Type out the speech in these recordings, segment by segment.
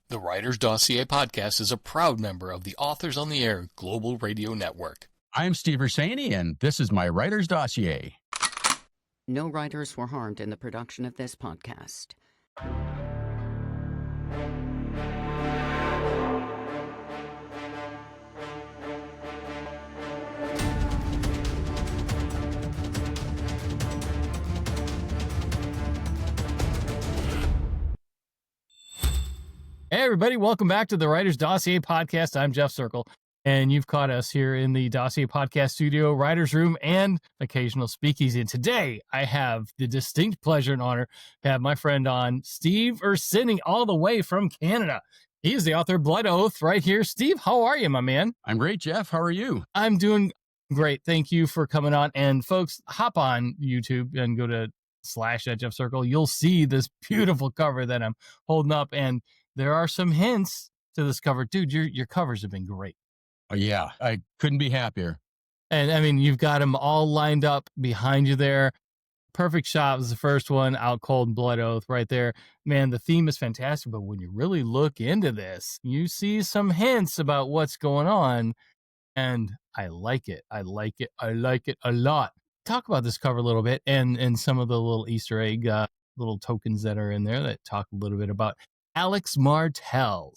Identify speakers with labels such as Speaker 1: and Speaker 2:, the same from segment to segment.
Speaker 1: The Writer's Dossier podcast is a proud member of the Authors on the Air Global Radio Network.
Speaker 2: I'm Steve Urszenyi, and this is my Writer's Dossier.
Speaker 3: No writers were harmed in the production of this podcast.
Speaker 4: Hey, everybody. Welcome back to the Writer's Dossier podcast. I'm Jeff Circle, and you've caught us here in the Dossier podcast studio, writer's room, and occasional speakeasy. And today, I have the distinct pleasure and honor to have my friend on, Steve Urszenyi, all the way from Canada. He is the author of Blood Oath right here. Steve, how are you, my man?
Speaker 2: I'm great, Jeff. How are you?
Speaker 4: I'm doing great. Thank you for coming on. And folks, hop on YouTube and go to /@JeffCircle. You'll see this beautiful cover that I'm holding up, and there are some hints to this cover. Dude, your covers have been great.
Speaker 2: Oh, yeah, I couldn't be happier.
Speaker 4: And I mean, you've got them all lined up behind you there. Perfect Shot was the first one, Out Cold and Blood Oath right there. Man, the theme is fantastic, but when you really look into this, you see some hints about what's going on, and I like it. I like it. I like it a lot. Talk about this cover a little bit and some of the little Easter egg little tokens that are in there that talk a little bit about Alex Martel,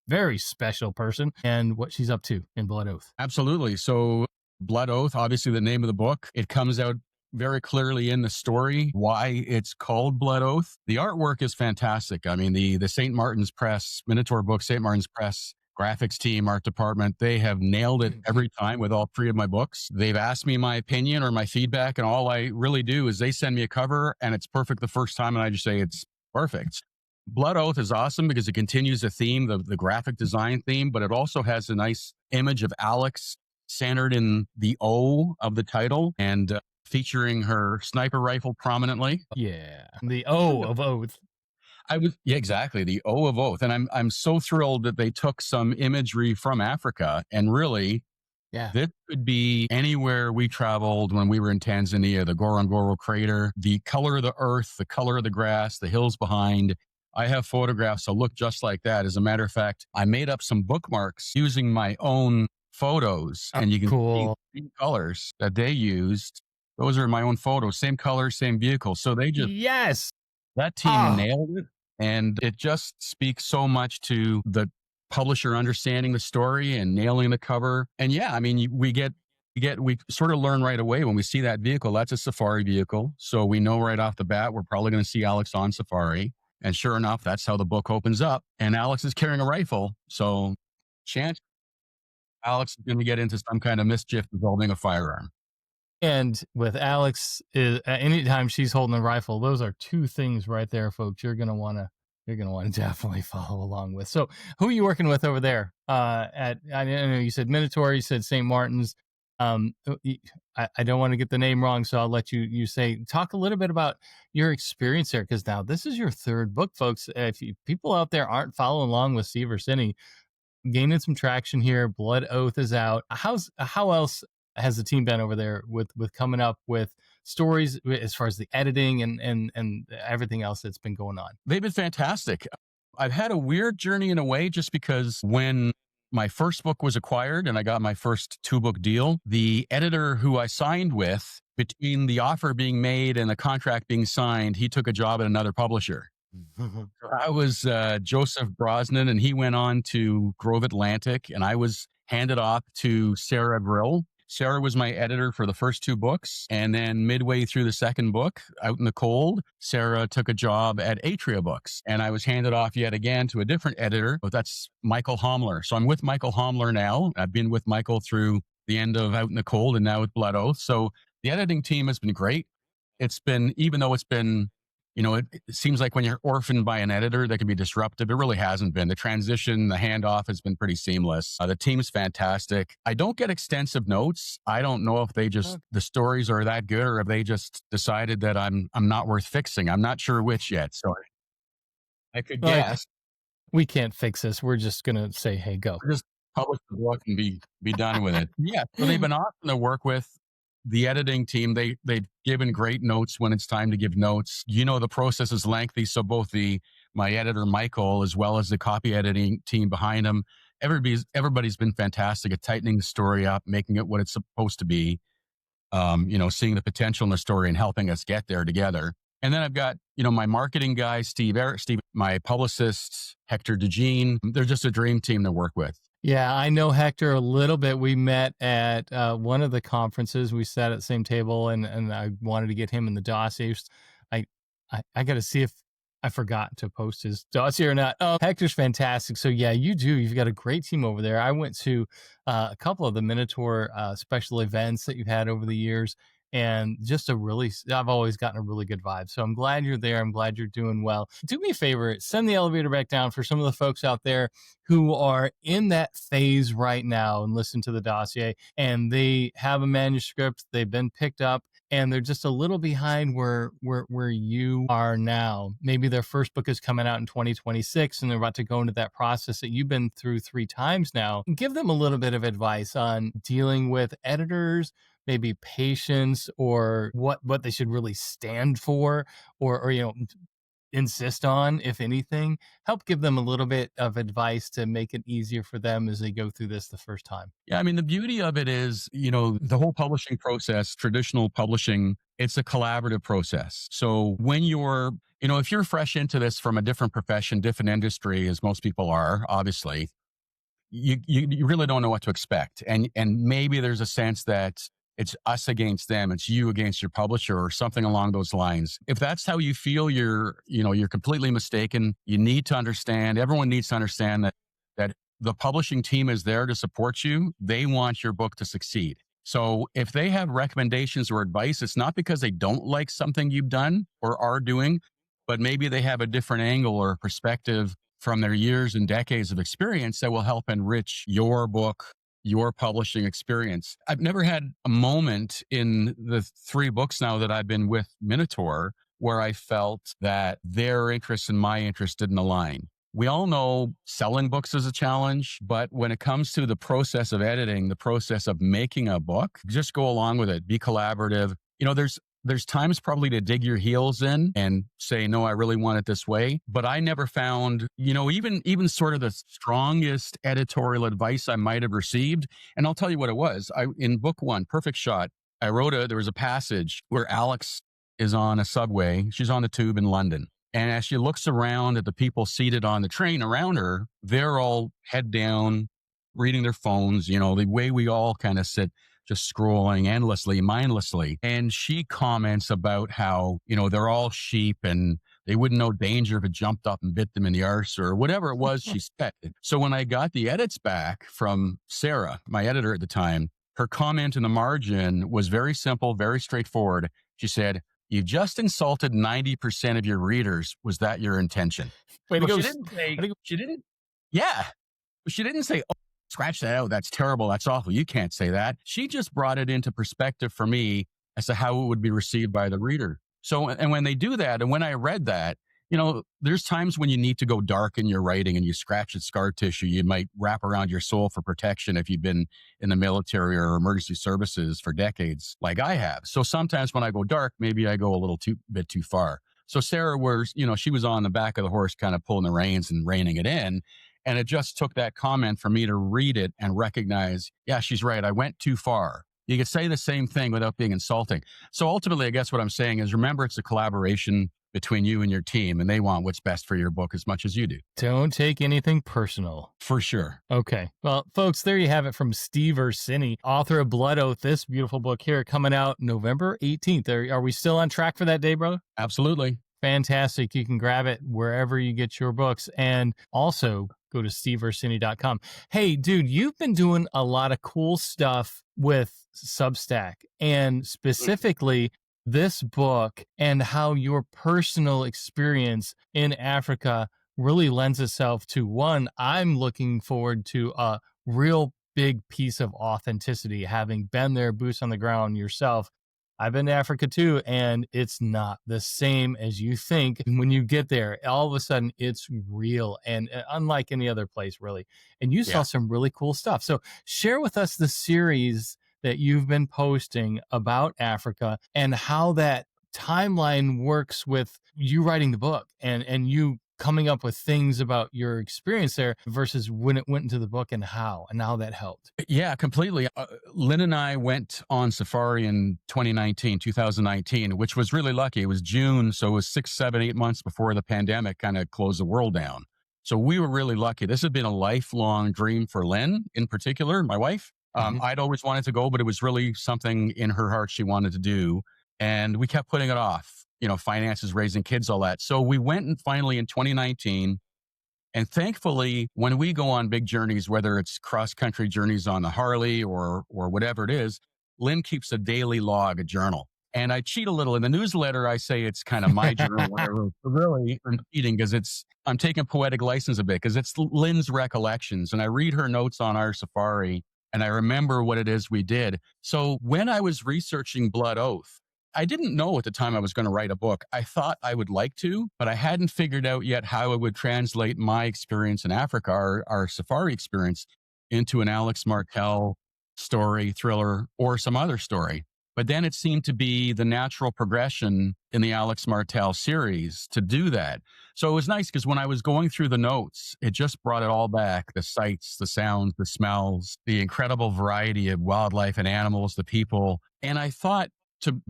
Speaker 4: very special person, and what she's up to in Blood Oath.
Speaker 2: Absolutely. So Blood Oath, obviously the name of the book, it comes out very clearly in the story why it's called Blood Oath. The artwork is fantastic. I mean, the St. Martin's Press, Minotaur Books, St. Martin's Press, graphics team, art department, they have nailed it every time with all three of my books. They've asked me my opinion or my feedback, and all I really do is they send me a cover and it's perfect the first time, and I just say it's perfect. Blood Oath is awesome because it continues the theme, the graphic design theme, but it also has a nice image of Alex centered in the O of the title and featuring her sniper rifle prominently.
Speaker 4: Yeah, the O of Oath.
Speaker 2: Yeah, exactly. The O of Oath. And I'm so thrilled that they took some imagery from Africa, and really, this could be anywhere we traveled when we were in Tanzania, the Ngorongoro crater, the color of the earth, the color of the grass, the hills behind. I have photographs that look just like that. As a matter of fact, I made up some bookmarks using my own photos, and you can see the same colors that they used. Those are my own photos, same color, same vehicle. So they just, that team nailed it. And it just speaks so much to the publisher understanding the story and nailing the cover. And yeah, I mean, we sort of learn right away when we see that vehicle, that's a safari vehicle. So we know right off the bat, we're probably going to see Alex on safari. And sure enough, that's how the book opens up. And Alex is carrying a rifle. So chance Alex is going to get into some kind of mischief involving a firearm.
Speaker 4: And with Alex, anytime she's holding a rifle, those are two things right there, folks. You're gonna want to definitely follow along with. So, who are you working with over there? I know you said Minotaur, you said St. Martin's. I don't want to get the name wrong, so I'll let you talk a little bit about your experience there, because now this is your third book, folks. If people out there aren't following along with Steve Urszenyi, gaining some traction here. Blood Oath is out. How else has the team been over there with coming up with stories as far as the editing and everything else that's been going on?
Speaker 2: They've been fantastic. I've had a weird journey in a way, just because when my first book was acquired and I got my first 2-book deal, the editor who I signed with, between the offer being made and the contract being signed, he took a job at another publisher. I was Joseph Brosnan, and he went on to Grove Atlantic, and I was handed off to Sarah Brill. Sarah was my editor for the first 2 books. And then midway through the second book, Out in the Cold, Sarah took a job at Atria Books. And I was handed off yet again to a different editor. But that's Michael Homler. So I'm with Michael Homler now. I've been with Michael through the end of Out in the Cold and now with Blood Oath. So the editing team has been great. It's been, even though it's been, it seems like when you're orphaned by an editor, that can be disruptive. It really hasn't been. The transition, the handoff has been pretty seamless. The team's fantastic. I don't get extensive notes. I don't know if the stories are that good, or if they just decided that I'm not worth fixing. I'm not sure which yet. So I could guess.
Speaker 4: We can't fix this. We're just going to say, hey, go.
Speaker 2: Just publish the book and be done with it. Yeah. So they've been awesome to work with. The editing team, they've given great notes when it's time to give notes. The process is lengthy, so both the my editor, Michael, as well as the copy editing team behind him. Everybody's been fantastic at tightening the story up, making it what it's supposed to be. Seeing the potential in the story and helping us get there together. And then I've got, my marketing guy, Steve, my publicist, Hector DeJean. They're just a dream team to work with.
Speaker 4: Yeah, I know Hector a little bit. We met at one of the conferences. We sat at the same table, and I wanted to get him in the dossier. I got to see if I forgot to post his dossier or not. Oh, Hector's fantastic. So yeah, you do. You've got a great team over there. I went to a couple of the Minotaur special events that you've had over the years, and just I've always gotten a really good vibe. So I'm glad you're there. I'm glad you're doing well. Do me a favor, send the elevator back down for some of the folks out there who are in that phase right now and listen to the dossier, and they have a manuscript, they've been picked up, and they're just a little behind where you are now. Maybe their first book is coming out in 2026 and they're about to go into that process that you've been through 3 times now. Give them a little bit of advice on dealing with editors, maybe patience, or what they should really stand for, or insist on, if anything. Help give them a little bit of advice to make it easier for them as they go through this the first time.
Speaker 2: Yeah, I mean, the beauty of it is, the whole publishing process, traditional publishing, it's a collaborative process. So when if you're fresh into this from a different profession, different industry, as most people are, obviously, you really don't know what to expect. And maybe there's a sense that it's us against them, it's you against your publisher, or something along those lines. If that's how you feel, you're completely mistaken. You need to understand, everyone needs to understand that the publishing team is there to support you. They want your book to succeed. So if they have recommendations or advice, it's not because they don't like something you've done or are doing, but maybe they have a different angle or perspective from their years and decades of experience that will help enrich your book, your publishing experience. I've never had a moment in the 3 books now that I've been with Minotaur where I felt that their interests and my interest didn't align. We all know selling books is a challenge, but when it comes to the process of editing, the process of making a book, just go along with it. Be collaborative. There's times probably to dig your heels in and say, no, I really want it this way. But I never found, even sort of the strongest editorial advice I might have received. And I'll tell you what it was. In book 1, Perfect Shot, there was a passage where Alex is on a subway. She's on the tube in London. And as she looks around at the people seated on the train around her, they're all head down, reading their phones, the way we all kind of sit, just scrolling endlessly, mindlessly. And she comments about how, they're all sheep and they wouldn't know danger if it jumped up and bit them in the arse or whatever it was she said. So when I got the edits back from Sarah, my editor at the time, her comment in the margin was very simple, very straightforward. She said, "You just insulted 90% of your readers. Was that your intention?"
Speaker 4: Wait,
Speaker 2: She didn't say, "Oh, scratch that out. That's terrible. That's awful. You can't say that." She just brought it into perspective for me as to how it would be received by the reader. So, and when they do that, and when I read that, there's times when you need to go dark in your writing and you scratch at scar tissue. You might wrap around your soul for protection if you've been in the military or emergency services for decades, like I have. So sometimes when I go dark, maybe I go a little bit too far. So Sarah she was on the back of the horse, kind of pulling the reins and reining it in. And it just took that comment for me to read it and recognize, yeah, she's right. I went too far. You could say the same thing without being insulting. So ultimately, I guess what I'm saying is, remember, it's a collaboration between you and your team, and they want what's best for your book as much as you do.
Speaker 4: Don't take anything personal.
Speaker 2: For sure.
Speaker 4: Okay. Well, folks, there you have it from Steve Urszenyi, author of Blood Oath, this beautiful book here, coming out November 18th. Are we still on track for that day, brother?
Speaker 2: Absolutely.
Speaker 4: Fantastic. You can grab it wherever you get your books, and also go to steveurszenyi.com. Hey, dude, you've been doing a lot of cool stuff with Substack, and specifically this book and how your personal experience in Africa really lends itself to, one, I'm looking forward to a real big piece of authenticity, having been there, boots on the ground yourself. I've been to Africa too, and it's not the same as you think. When you get there, all of a sudden it's real and unlike any other place, really. And you saw some really cool stuff. So share with us the series that you've been posting about Africa and how that timeline works with you writing the book and you coming up with things about your experience there versus when it went into the book and how that helped.
Speaker 2: Yeah, completely. Lynn and I went on safari in 2019, which was really lucky. It was June, so it was 6, 7, 8 months before the pandemic kind of closed the world down. So we were really lucky. This had been a lifelong dream for Lynn in particular, my wife. I'd always wanted to go, but it was really something in her heart she wanted to do. And we kept putting it off, finances, raising kids, all that. So we went and finally in 2019. And thankfully, when we go on big journeys, whether it's cross-country journeys on the Harley or whatever it is, Lynn keeps a daily log, a journal. And I cheat a little. In the newsletter, I say it's kind of my journal, whatever. But really, I'm cheating because I'm taking poetic license a bit because it's Lynn's recollections. And I read her notes on our safari and I remember what it is we did. So when I was researching Blood Oath, I didn't know at the time I was going to write a book. I thought I would like to, but I hadn't figured out yet how I would translate my experience in Africa, our safari experience, into an Alex Martel story, thriller, or some other story. But then it seemed to be the natural progression in the Alex Martel series to do that. So it was nice because when I was going through the notes, it just brought it all back. The sights, the sounds, the smells, the incredible variety of wildlife and animals, the people. And I thought,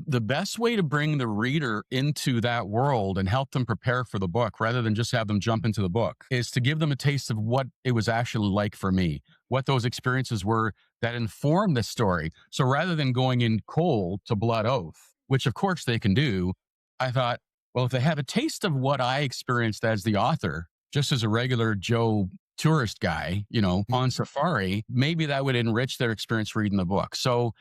Speaker 2: the best way to bring the reader into that world and help them prepare for the book rather than just have them jump into the book is to give them a taste of what it was actually like for me, what those experiences were that informed the story. So rather than going in cold to Blood Oath, which of course they can do, I thought, well, if they have a taste of what I experienced as the author, just as a regular Joe tourist guy, on safari, maybe that would enrich their experience reading the book. So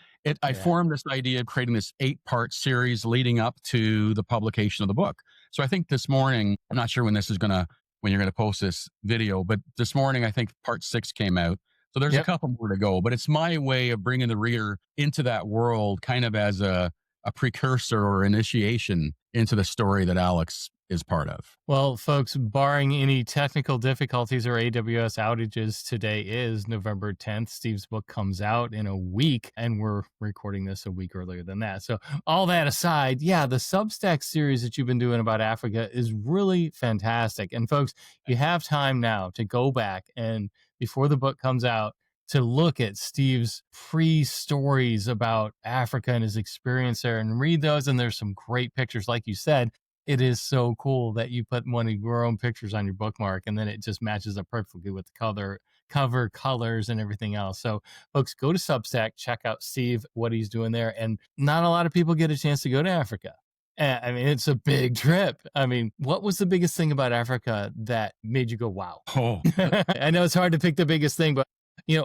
Speaker 2: I formed this idea of creating this 8-part series leading up to the publication of the book. So I think this morning, I'm not sure when you're going to post this video, but this morning, I think part 6 came out. So there's a couple more to go, but it's my way of bringing the reader into that world kind of as a precursor or initiation into the story that Alex is part of.
Speaker 4: Well, folks, barring any technical difficulties or AWS outages, today is November 10th. Steve's book comes out in a week, and we're recording this a week earlier than that. So all that aside, the Substack series that you've been doing about Africa is really fantastic. And folks, you have time now to go back and before the book comes out, to look at Steve's pre-stories about Africa and his experience there and read those. And there's some great pictures. Like you said, it is so cool that you put one of your own pictures on your bookmark and then it just matches up perfectly with the cover colors and everything else. So folks, go to Substack, check out Steve, what he's doing there. And not a lot of people get a chance to go to Africa. I mean, it's a big trip. I mean, what was the biggest thing about Africa that made you go, wow?
Speaker 2: Oh,
Speaker 4: I know it's hard to pick the biggest thing, but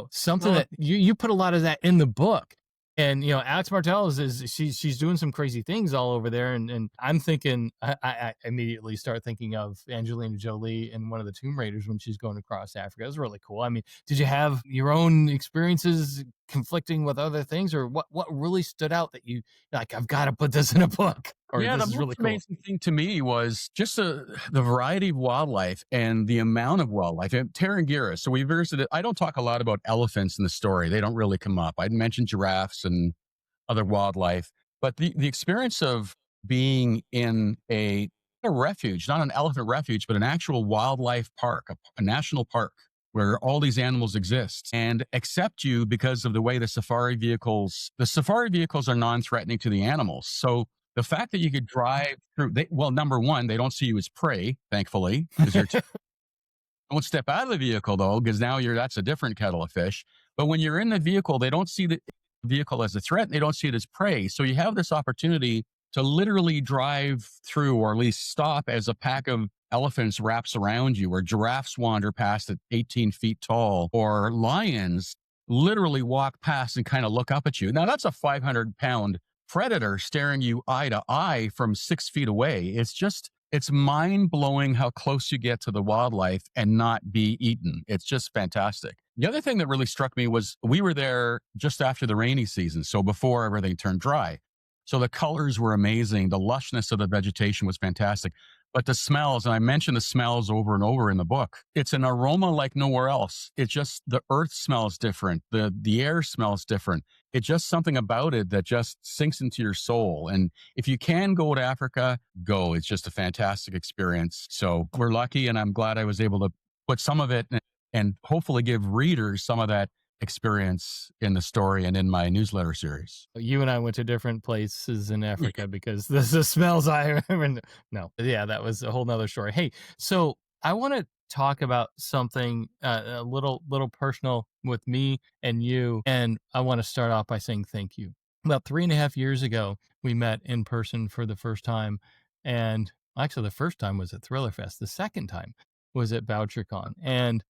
Speaker 4: something that you put a lot of that in the book. And, Alex Martel she's doing some crazy things all over there. And I'm thinking, I immediately start thinking of Angelina Jolie in one of the Tomb Raiders when she's going across Africa. It was really cool. I mean, did you have your own experiences conflicting with other things, or what really stood out that you like, I've got to put this in a book? Or
Speaker 2: the most
Speaker 4: really cool.
Speaker 2: amazing thing to me was just the variety of wildlife and the amount of wildlife. And Tarangire, so we visited, I don't talk a lot about elephants in the story. They don't really come up. I'd mentioned giraffes and other wildlife, but the experience of being in a refuge, not an elephant refuge, but an actual wildlife park, a national park where all these animals exist and accept you because of the way the safari vehicles are non-threatening to the animals. So the fact that you could drive through, number one, they don't see you as prey, thankfully, because don't step out of the vehicle though, because now that's a different kettle of fish. But when you're in the vehicle, they don't see the vehicle as a threat. They don't see it as prey. So you have this opportunity to literally drive through, or at least stop as a pack of elephants wraps around you, or giraffes wander past at 18 feet tall, or lions literally walk past and kind of look up at you. Now that's a 500-pound predator staring you eye to eye from 6 feet away. It's mind blowing how close you get to the wildlife and not be eaten. It's just fantastic. The other thing that really struck me was we were there just after the rainy season, so before everything turned dry. So the colors were amazing. The lushness of the vegetation was fantastic. But the smells, and I mention the smells over and over in the book, it's an aroma like nowhere else. It's just the earth smells different. The air smells different. It's just something about it that just sinks into your soul. And if you can go to Africa, go. It's just a fantastic experience. So we're lucky, and I'm glad I was able to put some of it and hopefully give readers some of that experience in the story and in my newsletter series.
Speaker 4: You and I went to different places in Africa because the smells I remember. No, yeah, that was a whole nother story. Hey, so I want to talk about something a little personal with me and you, and I want to start off by saying thank you. About 3.5 years ago, we met in person for the first time, and actually the first time was at Thriller Fest. The second time was at VoucherCon, and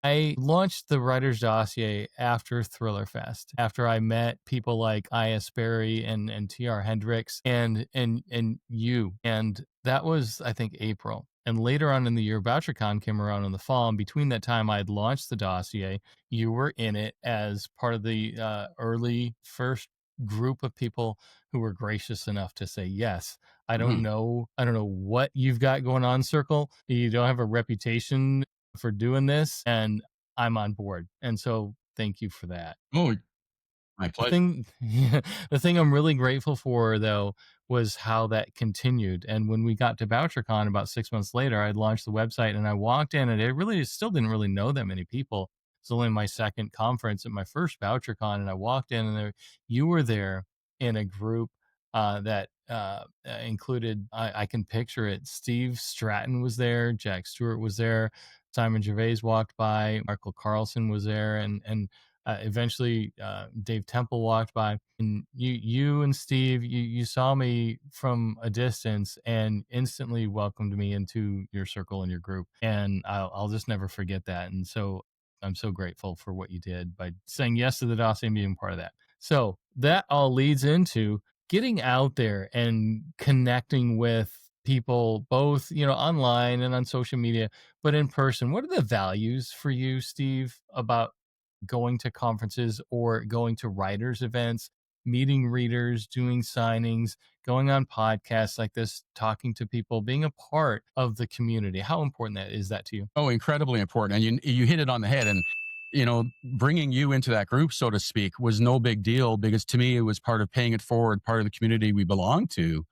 Speaker 4: I launched the Writer's Dossier after Thriller Fest, after I met people like I.S. Berry and T.R. Hendricks and you. And that was, I think, April. And later on in the year, VoucherCon came around in the fall. And between that time, I had launched the dossier. You were in it as part of the early first group of people who were gracious enough to say yes. I don't know what you've got going on, Circle. You don't have a reputation for doing this, and I'm on board. And so thank you for that.
Speaker 2: Oh, my pleasure.
Speaker 4: The thing I'm really grateful for, though, was how that continued. And when we got to VoucherCon about 6 months later, I launched the website and I walked in, and it really still didn't really know that many people. It's only my second conference at my first VoucherCon, and I walked in, and you were there in a group that included, I can picture it. Steve Stratton was there, Jack Stewart was there, Simon Gervais walked by, Michael Carlson was there, and eventually Dave Temple walked by. And you and Steve, you saw me from a distance and instantly welcomed me into your circle and your group. And I'll just never forget that. And so I'm so grateful for what you did by saying yes to the dossier and being part of that. So that all leads into getting out there and connecting with people, both, online and on social media, but in person. What are the values for you, Steve, about going to conferences or going to writers events, meeting readers, doing signings, going on podcasts like this, talking to people, being a part of the community? How important is that to you?
Speaker 2: Oh, incredibly important. And you hit it on the head. And, bringing you into that group, so to speak, was no big deal, because to me, it was part of paying it forward, part of the community we belong to.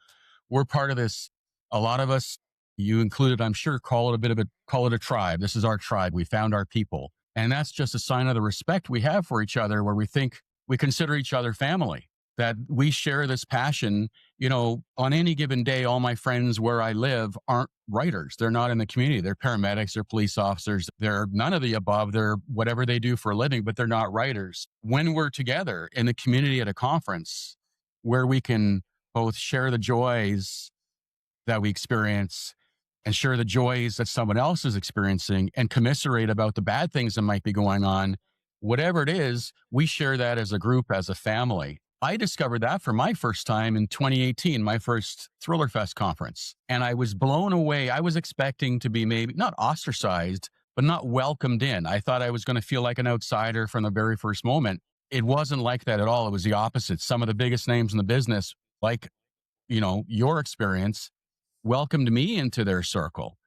Speaker 2: We're part of this. A lot of us, you included, I'm sure, call it a tribe. This is our tribe. We found our people. And that's just a sign of the respect we have for each other, where we consider each other family, that we share this passion. On any given day, all my friends where I live aren't writers. They're not in the community. They're paramedics, they're police officers. They're none of the above. They're whatever they do for a living, but they're not writers. When we're together in the community at a conference where we can both share the joys that we experience and share the joys that someone else is experiencing and commiserate about the bad things that might be going on, whatever it is, we share that as a group, as a family. I discovered that for my first time in 2018, my first Thriller Fest conference. And I was blown away. I was expecting to be maybe not ostracized, but not welcomed in. I thought I was going to feel like an outsider from the very first moment. It wasn't like that at all. It was the opposite. Some of the biggest names in the business, like, your experience, welcomed me into their circle.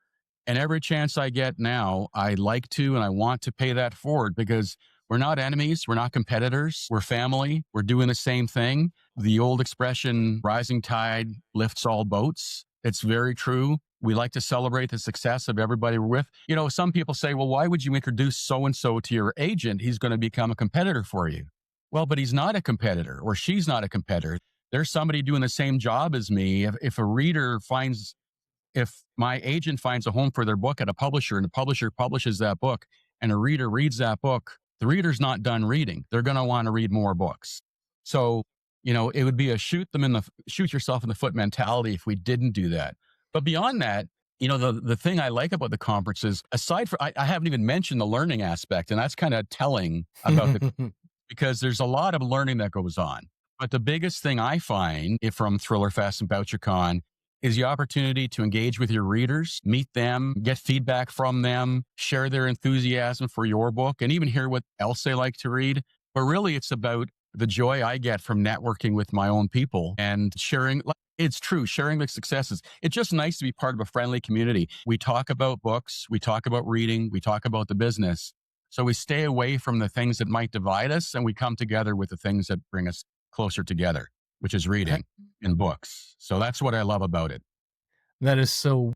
Speaker 2: And every chance I get now, I like to and I want to pay that forward, because we're not enemies. We're not competitors. We're family. We're doing the same thing. The old expression, rising tide lifts all boats. It's very true. We like to celebrate the success of everybody we're with. Some people say, well, why would you introduce so-and-so to your agent? He's going to become a competitor for you. Well, but he's not a competitor, or she's not a competitor. There's somebody doing the same job as me. If my agent finds a home for their book at a publisher, and the publisher publishes that book, and a reader reads that book, the reader's not done reading. They're going to want to read more books. So, it would be a shoot yourself in the foot mentality if we didn't do that. But beyond that, the thing I like about the conference is, aside from, I haven't even mentioned the learning aspect, and that's kind of telling about because there's a lot of learning that goes on. But the biggest thing I find from Thriller Fest and VoucherCon is the opportunity to engage with your readers, meet them, get feedback from them, share their enthusiasm for your book, and even hear what else they like to read. But really, it's about the joy I get from networking with my own people and sharing. It's true, sharing the successes. It's just nice to be part of a friendly community. We talk about books, we talk about reading, we talk about the business. So we stay away from the things that might divide us, and we come together with the things that bring us closer together, which is reading and books. So that's what I love about it.
Speaker 4: That is so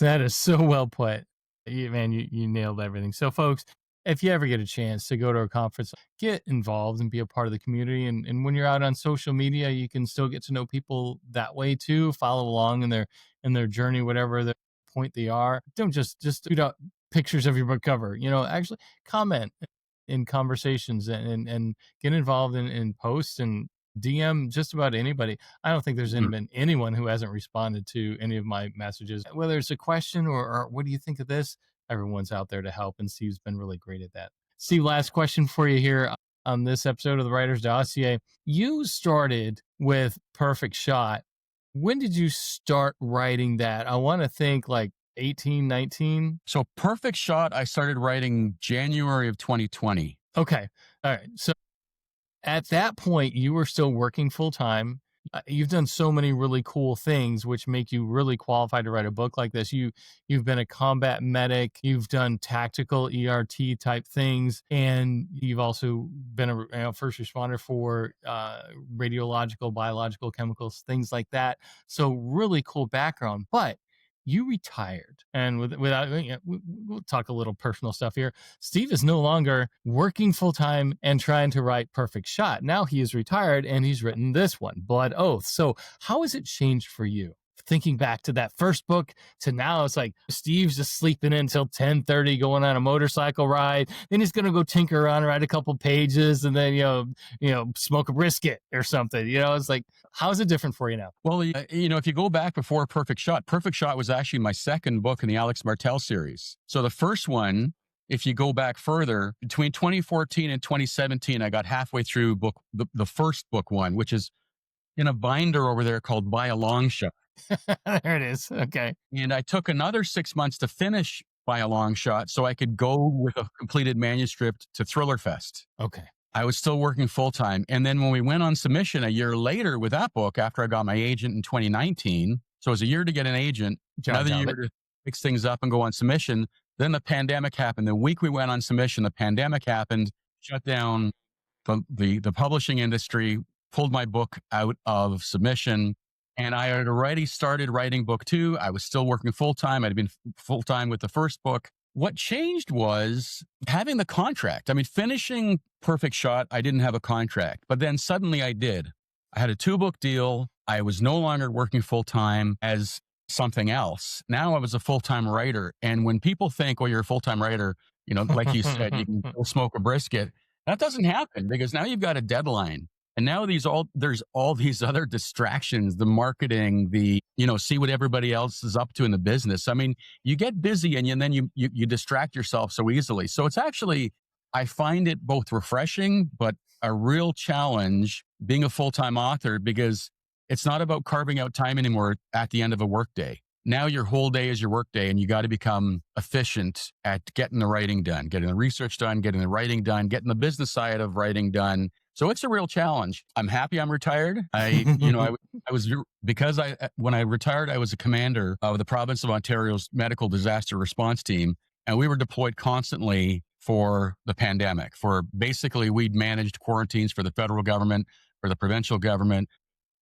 Speaker 4: well put. You nailed everything. So folks, if you ever get a chance to go to a conference, get involved and be a part of the community. And when you're out on social media, you can still get to know people that way too. Follow along in their journey, whatever the point they are. Don't just shoot out pictures of your book cover. Actually comment in conversations and get involved in posts and DM just about anybody. I don't think there's been anyone who hasn't responded to any of my messages, whether it's a question or what do you think of this? Everyone's out there to help, and Steve's been really great at that. Steve, last question for you here on this episode of the Writer's Dossier. You started with Perfect Shot. When did you start writing that? I want to think like 18, 19.
Speaker 2: So Perfect Shot, I started writing January of 2020.
Speaker 4: Okay. All right. So at that point, you were still working full time. You've done so many really cool things, which make you really qualified to write a book like this. You've been a combat medic. You've done tactical ERT type things, and you've also been a first responder for radiological, biological, chemicals, things like that. So really cool background, but you retired, and without we'll talk a little personal stuff here. Steve is no longer working full time and trying to write Perfect Shot. Now he is retired and he's written this one, Blood Oath. So how has it changed for you? Thinking back to that first book to now, it's like Steve's just sleeping in until 10:30, going on a motorcycle ride. Then he's going to go tinker around and write a couple pages, and then smoke a brisket or something. It's like, how's it different for you now?
Speaker 2: Well, if you go back before Perfect Shot was actually my second book in the Alex Martel series. So the first one, if you go back further, between 2014 and 2017, I got halfway through the first book one, which is in a binder over there called By a Long Shot.
Speaker 4: There it is. Okay.
Speaker 2: And I took another 6 months to finish By a Long Shot so I could go with a completed manuscript to Thriller Fest.
Speaker 4: Okay.
Speaker 2: I was still working full time. And then when we went on submission a year later with that book, after I got my agent in 2019, so it was a year to get an agent, another year to fix things up and go on submission. Then the pandemic happened. The week we went on submission, the pandemic happened, shut down the publishing industry, pulled my book out of submission. And I had already started writing book 2. I was still working full time. I'd been full time with the first book. What changed was having the contract. I mean, finishing Perfect Shot, I didn't have a contract, but then suddenly I did. I had a 2-book deal. I was no longer working full time as something else. Now I was a full time writer. And when people think, oh, you're a full time writer, like you said, you can go smoke a brisket. That doesn't happen because now you've got a deadline. And now there's all these other distractions, the marketing, see what everybody else is up to in the business. I mean, you get busy and then you distract yourself so easily. So it's actually, I find it both refreshing, but a real challenge being a full-time author because it's not about carving out time anymore at the end of a workday. Now your whole day is your workday and you got to become efficient at getting the writing done, getting the research done, getting the writing done, getting the business side of writing done. So it's a real challenge. I'm happy I'm retired. When I retired, I was a commander of the province of Ontario's medical disaster response team. And we were deployed constantly for the pandemic. For basically, we'd managed quarantines for the federal government, for the provincial government.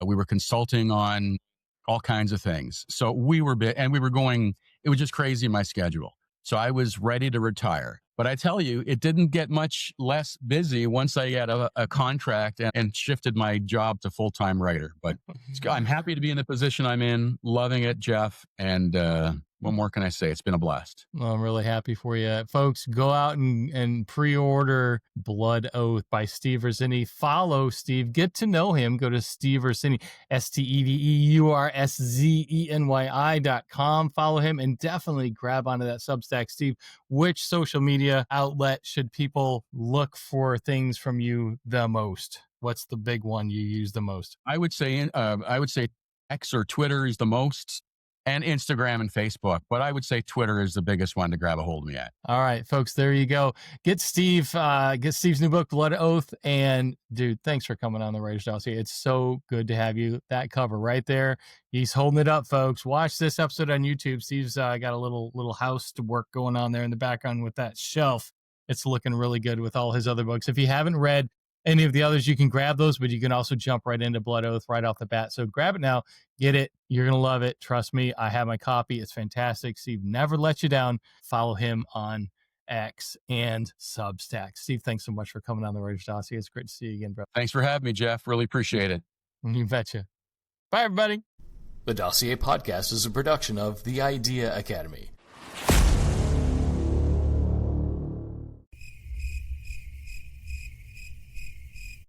Speaker 2: We were consulting on all kinds of things. So we were going, it was just crazy in my schedule. So I was ready to retire. But I tell you, it didn't get much less busy once I got a contract and shifted my job to full-time writer. But I'm happy to be in the position I'm in, loving it, Jeff. And what more can I say? It's been a blast.
Speaker 4: Well, I'm really happy for you. Folks, go out and pre-order Blood Oath by Steve Urszenyi. Follow Steve. Get to know him. Go to Steve Urszenyi, SteveUrszeny.com. Follow him and definitely grab onto that Substack. Steve, which social media outlet should people look for things from you the most? What's the big one you use the most?
Speaker 2: I would say X or Twitter is the most. and Instagram and Facebook. But I would say Twitter is the biggest one to grab a hold of me at.
Speaker 4: All right, folks, there you go. Get Steve's new book, Blood Oath. And dude, thanks for coming on the Writers Dossier. It's so good to have you. That cover right there, he's holding it up, folks. Watch this episode on YouTube. Steve's got a little house to work going on there in the background with that shelf. It's looking really good with all his other books. If you haven't read any of the others, you can grab those, but you can also jump right into Blood Oath right off the bat. So grab it now, get it. You're going to love it. Trust me. I have my copy. It's fantastic. Steve never lets you down. Follow him on X and Substack. Steve, thanks so much for coming on the Writers Dossier. It's great to see you again, bro.
Speaker 2: Thanks for having me, Jeff. Really appreciate it.
Speaker 4: You betcha. Bye, everybody.
Speaker 1: The Dossier Podcast is a production of The Idea Academy.